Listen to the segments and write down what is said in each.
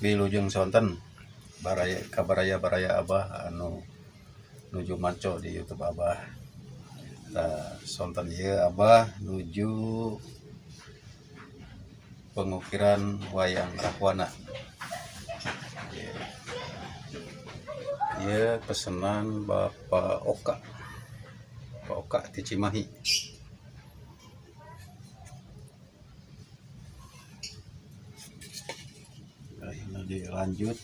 Wilujeng sonten baraya Abah anu nuju maco di YouTube Abah. Sonten ieu Abah nuju pengukiran wayang Rahwana. Ieu pesanan Bapak Oka di Cimahi. Akhirnya dilanjut.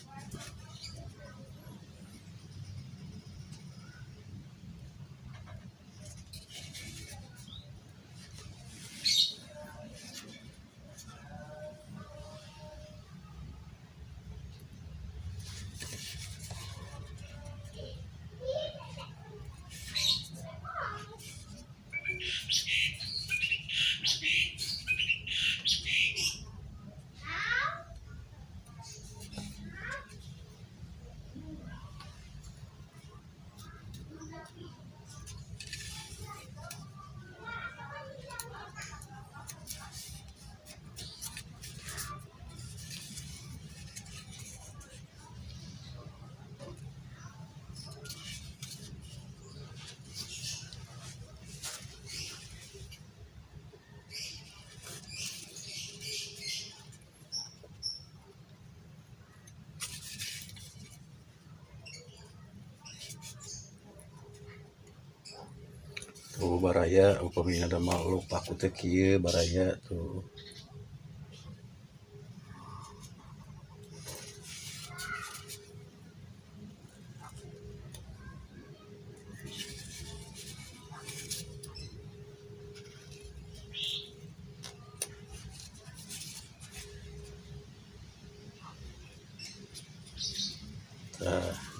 Tuh baraya upami ada makhluk aku teh kieu baraya tuh.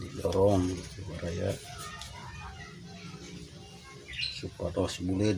Didorong gitu baraya supados buleud.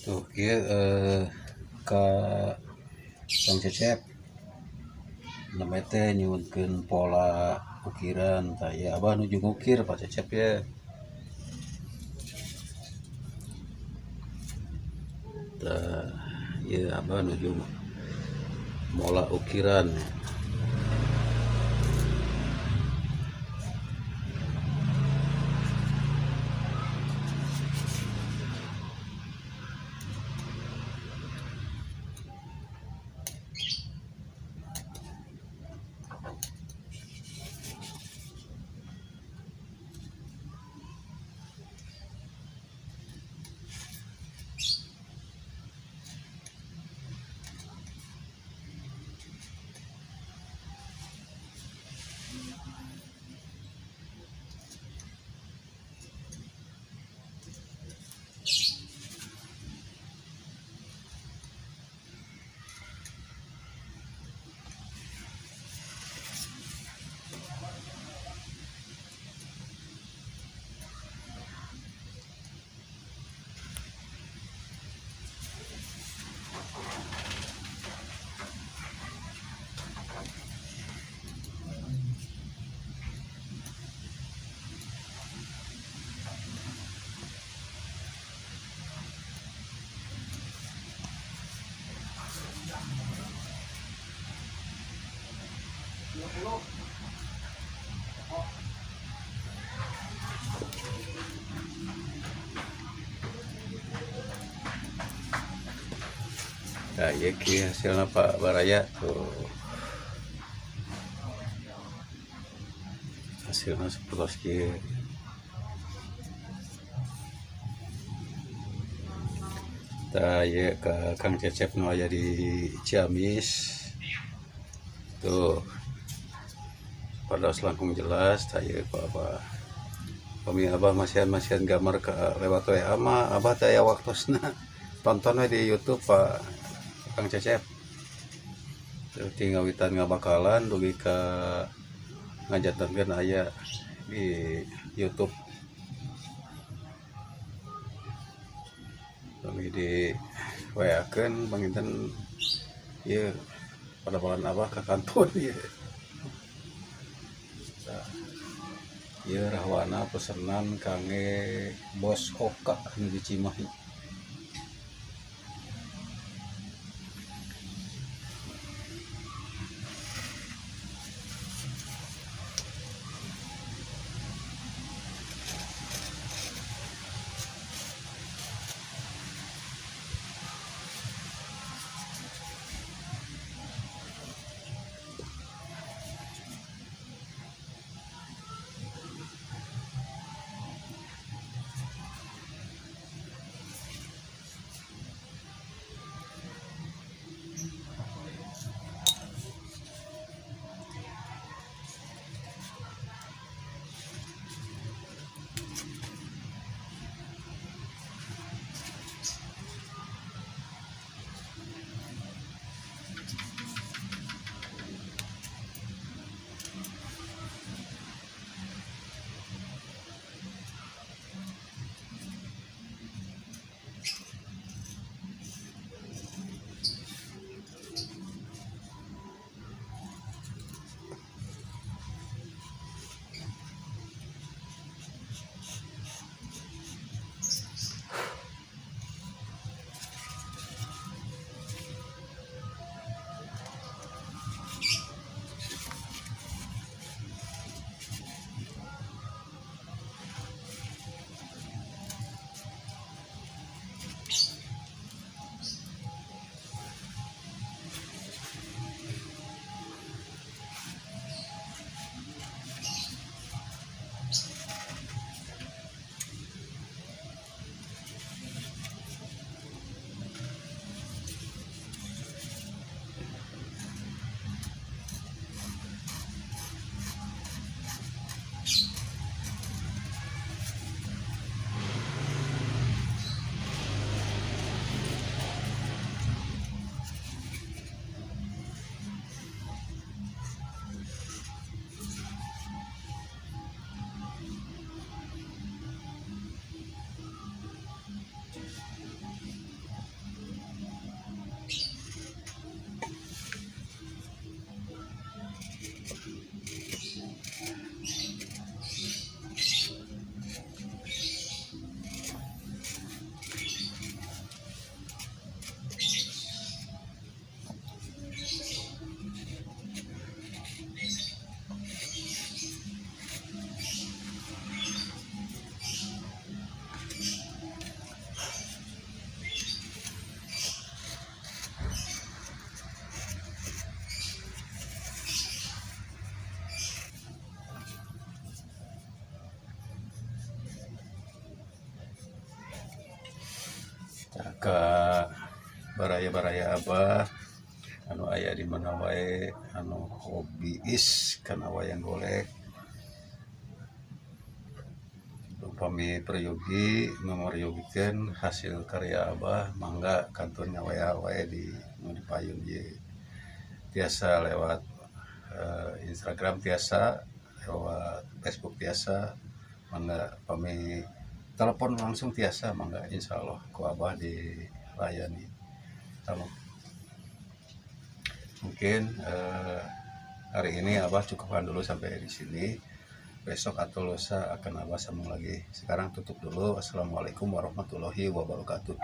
Tuh kieu ka Kang Cecep namanya teh nyuwunkeun pola ukiran saya Abah nuju ngukir Pak Cecep ya. ya abah nuju mola ukiran. Nah, ya hasilnya Pak Baraya tuh, hasilnya seperti kita ya ke Kang Cecep nu aya di Ciamis tuh pada langkung jelas saya apa kami abah masihan gambar ke lewat WA mah abah teh waktosna tonton we di YouTube Pak Kang Cecep tuh tinggal witan ngabakalan dugi ke ngajatankeun aya di YouTube kami di WA kan banginten ya pada balan abah ke kantor ya ya rahwana pesanan kange bos Oka nu di Cimahi. baraya-baraya Abah anu aya di mana wae anu hobiis kana wayang golek upami prayogi memoriogikeun hasil karya Abah mangga kantor nyawaya wae di payun ieu tiasa lewat Instagram tiasa lewat Facebook tiasa mangga pami telepon langsung tiasa mangga insyaallah ku Abah dilayani. Mungkin hari ini Abah cukupkan dulu sampai di sini. Besok atau lusa akan Abah sambung lagi. Sekarang tutup dulu. Assalamualaikum warahmatullahi wabarakatuh.